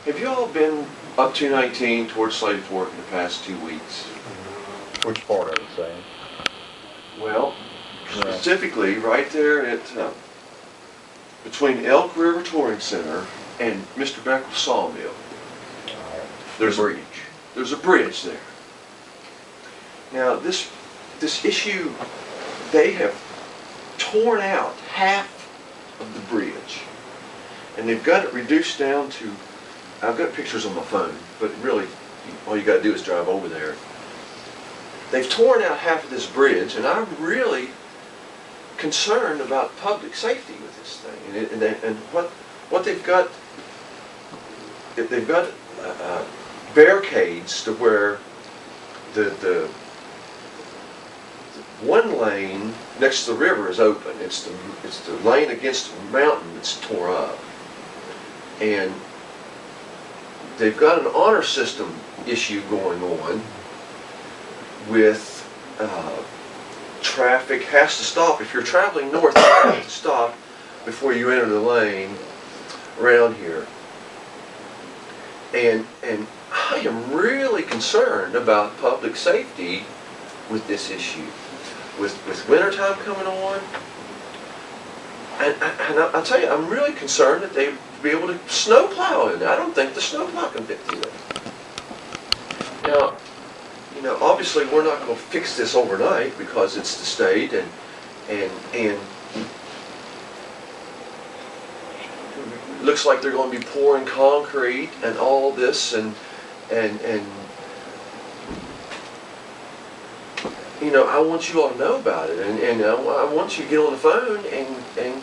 Have you all been up 219 towards Slave Fork in the past 2 weeks? Which part of it, Sam? Well, specifically right there at between Elk River Touring Center and Mr. Beckel's Sawmill. There's a bridge. There's a bridge there. Now this issue, they have torn out half of the bridge, and they've got it reduced down to, I've got pictures on my phone, but really all you got to do is drive over there. They've torn out half of this bridge, and I'm really concerned about public safety with this thing. And what they've got barricades to where the one lane next to the river is open. It's the lane against the mountain that's tore up, and they've got an honor system issue going on with traffic has to stop. If you're traveling north, you have to stop before you enter the lane around here. And I am really concerned about public safety with this issue. With wintertime coming on, and I'll tell you, I'm really concerned that they be able to snow plow in there. I don't think the snow plow can fit through it. Now, you know, obviously we're not going to fix this overnight because it's the state, and it looks like they're going to be pouring concrete and all this, and you know, I want you all to know about it, and I want you to get on the phone and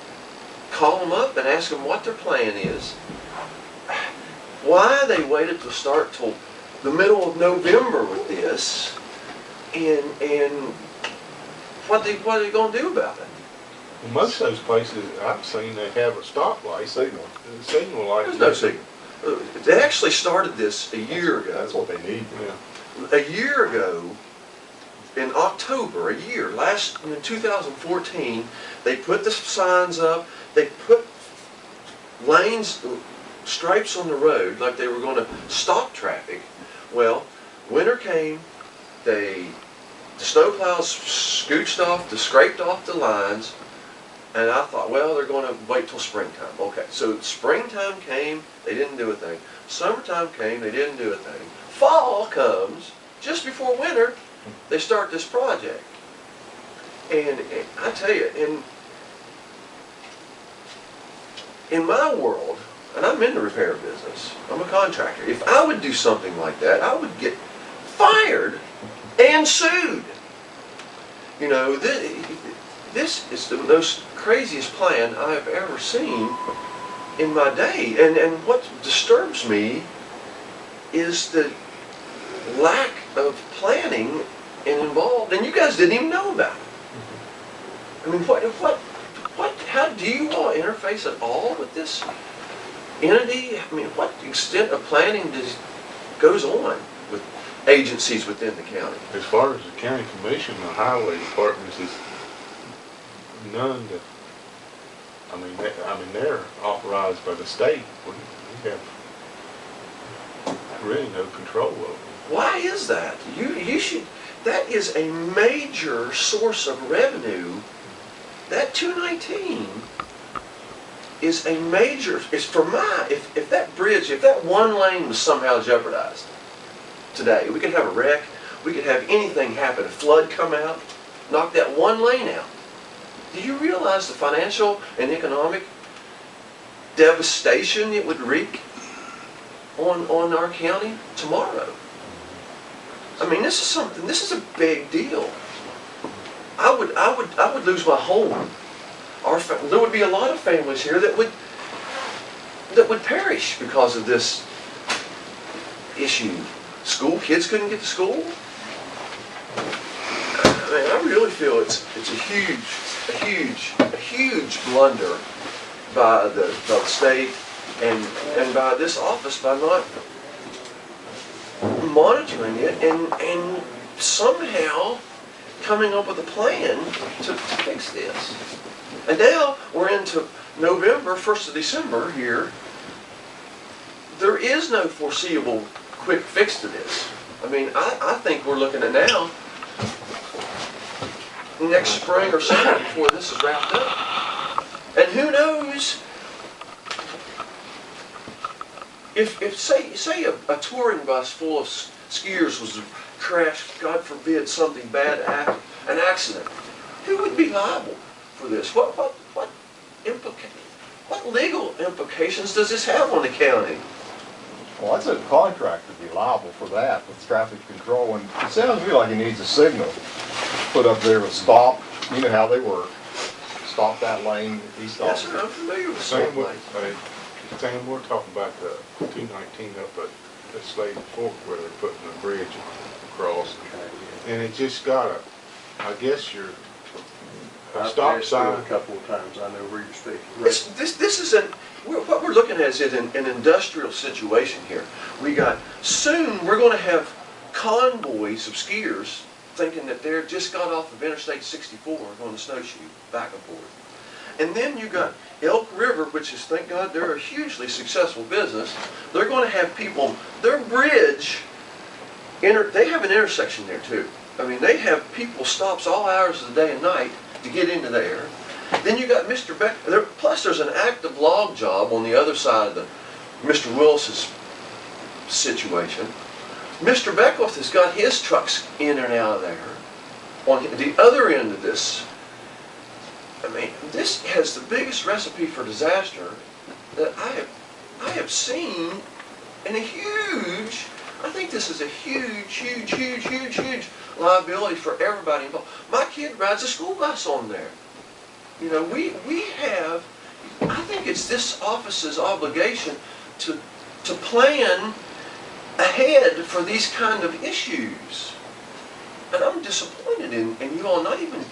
call them up and ask them what their plan is. Why they waited to start till the middle of November with this, and what are they going to do about it? Well, most of those places I've seen, they have a stoplight. Signal. The signal light. There's no signal. They actually started this a year ago. That's what they need. Yeah. A year ago, in October, in 2014, they put the signs up, they put lanes, stripes on the road like they were going to stop traffic. Well, winter came, the snowplows scraped off the lines, and I thought, well, they're going to wait till springtime. Okay, so springtime came, they didn't do a thing. Summertime came, they didn't do a thing. Fall comes, just before winter, they start this project. And I tell you, in my world, and I'm in the repair business, I'm a contractor, if I would do something like that, I would get fired and sued. You know, this is the most craziest plan I have ever seen in my day. And what disturbs me is the lack of planning and involved, and you guys didn't even know about it. I mean, how do you all interface at all with this entity? I mean, what extent of planning goes on with agencies within the county? As far as the county commission, the highway departments is none to. I mean, they're authorized by the state. We have really no control over them. Why is that? You should. That is a major source of revenue. That 219 is a major. It's for my. If that bridge, if that one lane was somehow jeopardized today, we could have a wreck. We could have anything happen. A flood come out, knock that one lane out. Do you realize the financial and economic devastation it would wreak on our county tomorrow? I mean, this is something. This is a big deal. I would lose my home. There would be a lot of families here that would perish because of this issue. School kids couldn't get to school. I mean, I really feel it's a huge blunder by the state and by this office by not monitoring it and somehow coming up with a plan to fix this. And now we're into November, 1st of December here. there is no foreseeable quick fix to this. I mean, I think we're looking at now, next spring or summer before this is wrapped up. And who knows, if say a touring bus full of skiers was crashed, God forbid, something bad, an accident, who would be liable for this? What legal implications does this have on the county? Well, I'd say the contractor would be liable for that with traffic control. And it sounds to me like he needs a signal put up there with stop. You know how they work. Stop that lane. He stops. Yes, sir, I'm familiar with Sam, something like that. Sam, we're talking about the 219 up at the Slade Fork where they're putting a bridge across. And it just got a, I guess you're, a stop sign. A couple of times, I know where you're speaking. This is what we're looking at is an industrial situation here. Soon we're going to have convoys of skiers thinking that they're just got off of Interstate 64 on the snowshoe back and forth. And then you got Elk River, which is, thank God, they're a hugely successful business. They're going to have people, their bridge, they have an intersection there too. I mean, they have people stops all hours of the day and night to get into there. Then you got Mr. Beck, plus there's an active log job on the other side of the Mr. Willis's situation. Mr. Beckwith has got his trucks in and out of there. On the other end of this, I mean, this has the biggest recipe for disaster that I have seen, and I think this is a huge liability for everybody involved. My kid rides a school bus on there. You know, we have, I think it's this office's obligation to plan ahead for these kind of issues. And I'm disappointed in you all not even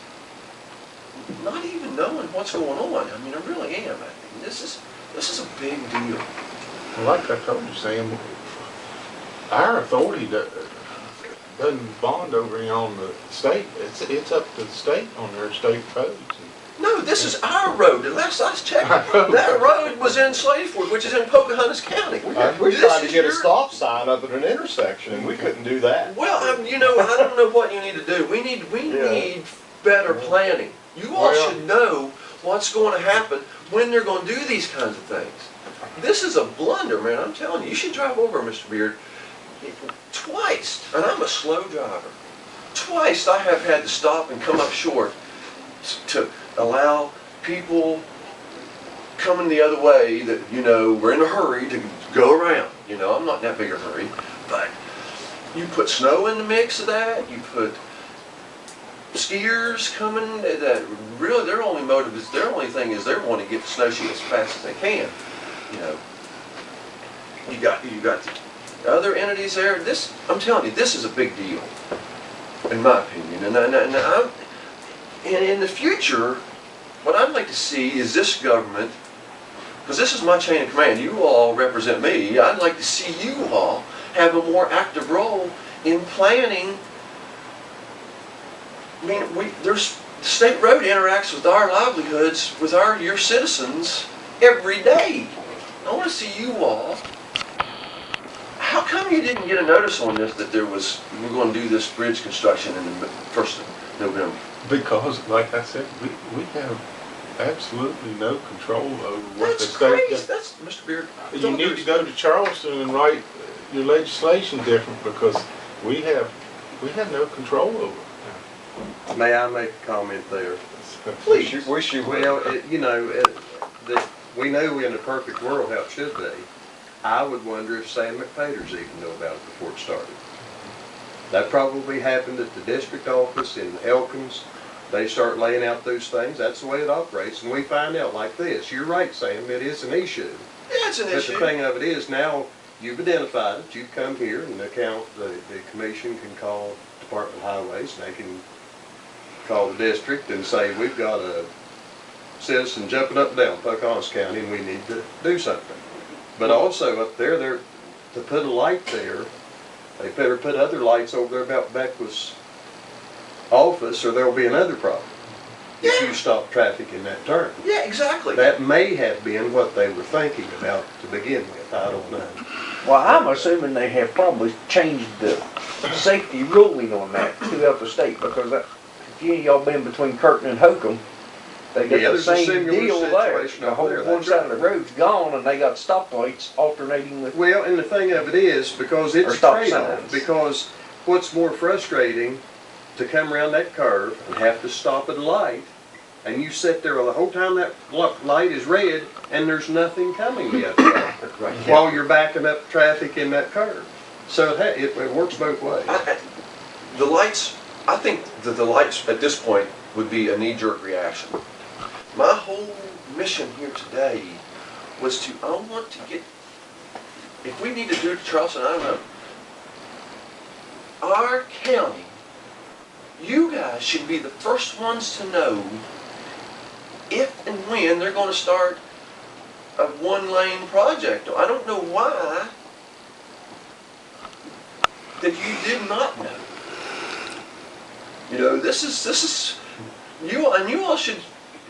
knowing what's going on. I mean, I really am. I mean, this is a big deal. Well, like I told you, Sam, our authority doesn't bond over here on the state. It's up to the state on their state roads. No, this is our road. The last I checked, that road was in Slade Fork, which is in Pocahontas County. We tried to get a stop sign up at an intersection, and we couldn't do that. Well, you know, I don't know what you need to do. We need better planning. You all should know what's going to happen when they're going to do these kinds of things. This is a blunder, man. I'm telling you. You should drive over, Mr. Beard. Twice, and I'm a slow driver. Twice I have had to stop and come up short to allow people coming the other way that, you know, we're in a hurry to go around. You know, I'm not in that big a hurry, but you put snow in the mix of that, you put skiers coming that really their only motive is, their only thing is they want to get the snowshoe as fast as they can. You know, you got the other entities there. I'm telling you, this is a big deal, in my opinion. And in the future, what I'd like to see is this government, because this is my chain of command, you all represent me, I'd like to see you all have a more active role in planning. I mean, the state road interacts with our livelihoods, with your citizens, every day. I want to see you all. How come you didn't get a notice on this that we're going to do this bridge construction in the 1st of November? Because, like I said, we have absolutely no control over what the That's state crazy. That's Mr. Beard. You need to go to Charleston and write your legislation different because we have no control over it. May I make a comment there? Please. Wish you would. Well, we know in a perfect world how it should be. I would wonder if Sam McPaters even know about it before it started. That probably happened at the district office in Elkins. They start laying out those things. That's the way it operates. And we find out like this. You're right, Sam. It is an issue. Yeah, it's an issue. But the thing of it is now you've identified it. You've come here and the commission can call Department of Highways and they can call the district and say we've got a citizen jumping up and down Pocahontas County and we need to do something. But also up there, to put a light there, they better put other lights over there about Beckwith's office or there'll be another problem. if Yeah. you stop traffic in that turn. Yeah, exactly. That may have been what they were thinking about to begin with, I don't know. Well, I'm assuming they have probably changed the safety ruling on that throughout the state, because that, if any of y'all been between Curtin and Hokum, they got Yeah, the there's a same similar deal there. situation The over whole there, one that's side of the right. road's gone, and they got stoplights alternating with. Well, and the thing of it is, because it's Or a stop trade-off, signs. because what's more frustrating, to come around that curve and have to stop at a light, and you sit there the whole time that light is red, and there's nothing coming the other way, Right. while you're backing up traffic in that curve. So it works both ways. The lights, I think that the lights at this point would be a knee-jerk reaction. My whole mission here today was to, I want to get, if we need to do it to Charleston, I don't know. Our county, you guys should be the first ones to know if and when they're going to start a one-lane project. I don't know why that you did not know. You know, this is you all should.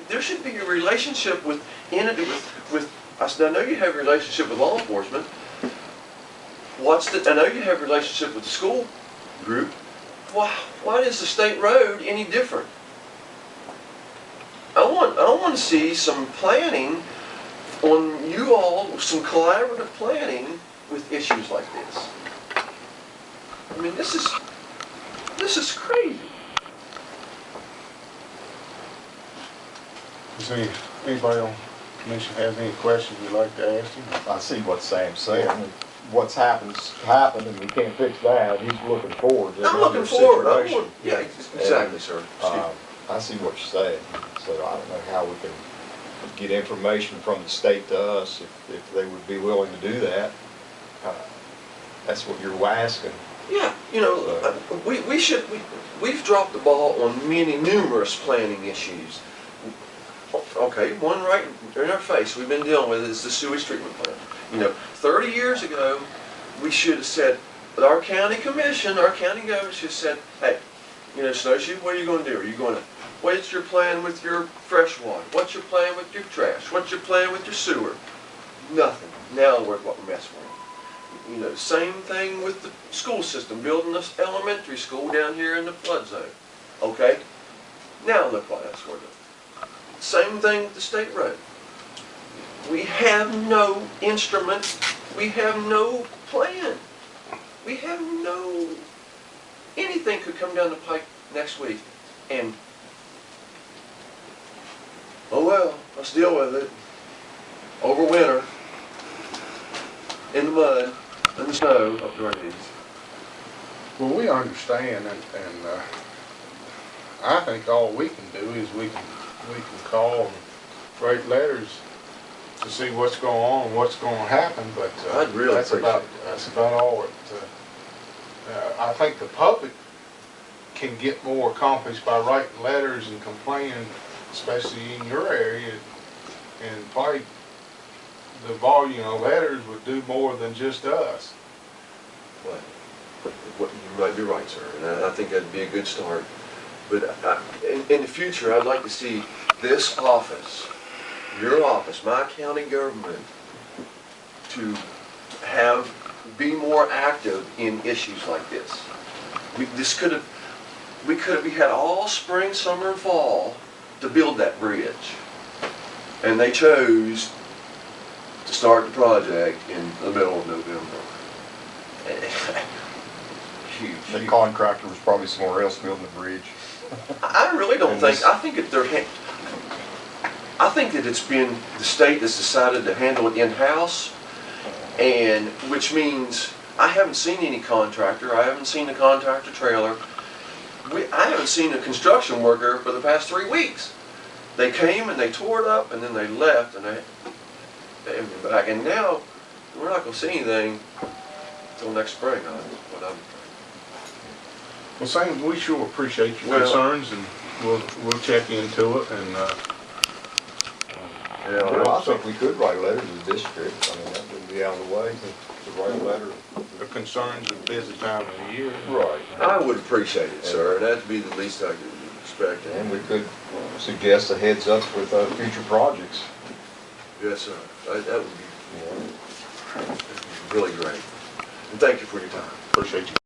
There should be a relationship with entity with. I know you have a relationship with law enforcement. I know you have a relationship with the school group. Why is the state road any different? I want to see some planning on you all, some collaborative planning with issues like this. I mean, this is crazy. Does anybody on the commission have any questions you'd like to ask him? I see what Sam's saying. What's happened, and we can't fix that. He's looking forward to I'm another looking forward. situation. Yeah, exactly, sir. I see what you're saying. So I don't know how we can get information from the state to us if they would be willing to do that. That's what you're asking. Yeah, you know, we've dropped the ball on numerous planning issues. Okay, one right in our face we've been dealing with is the sewage treatment plant. You know, 30 years ago, we should have said, our county commission, our county government should have said, hey, you know, Snowshoe, what are you going to do? Are you going to, what's your plan with your fresh water? What's your plan with your trash? What's your plan with your sewer? Nothing. Now look what we're messing with. You know, same thing with the school system, building this elementary school down here in the flood zone. Okay? Now look what that's we're doing. Same thing with the state road. We have no instrument. We have no plan. We have no, anything could come down the pike next week and, oh well, let's deal with it. Over winter, in the mud, in the snow, up to our knees. Well, we understand, and I think all we can do is we can call and write letters to see what's going on, what's going to happen, but I'd really that's appreciate about all I think the public can get more accomplished by writing letters and complaining, especially in your area, and probably the volume of letters would do more than just us. What you might be right, sir, and I think that'd be a good start. But in the future, I'd like to see this office, your office, my county government, to be more active in issues like this. We had all spring, summer, and fall to build that bridge, and they chose to start the project in the middle of November. The contractor was probably somewhere else building the bridge. I really don't think. I think that it's been the state that's decided to handle it in-house, and which means I haven't seen any contractor. I haven't seen a contractor trailer. I haven't seen a construction worker for the past 3 weeks. They came and they tore it up, and then they left, and they went back. And now we're not going to see anything until next spring. Well, Sam, we sure appreciate your concerns, and we'll check into it, and Well, I think we could write a letter to the district. I mean, that wouldn't be out of the way to write a letter. the concerns of the busy time of the year. Right. I would appreciate it, sir. That'd be the least I could expect. And we could suggest a heads up with future projects. Yes, sir. That would be really great. And thank you for your time. Appreciate you.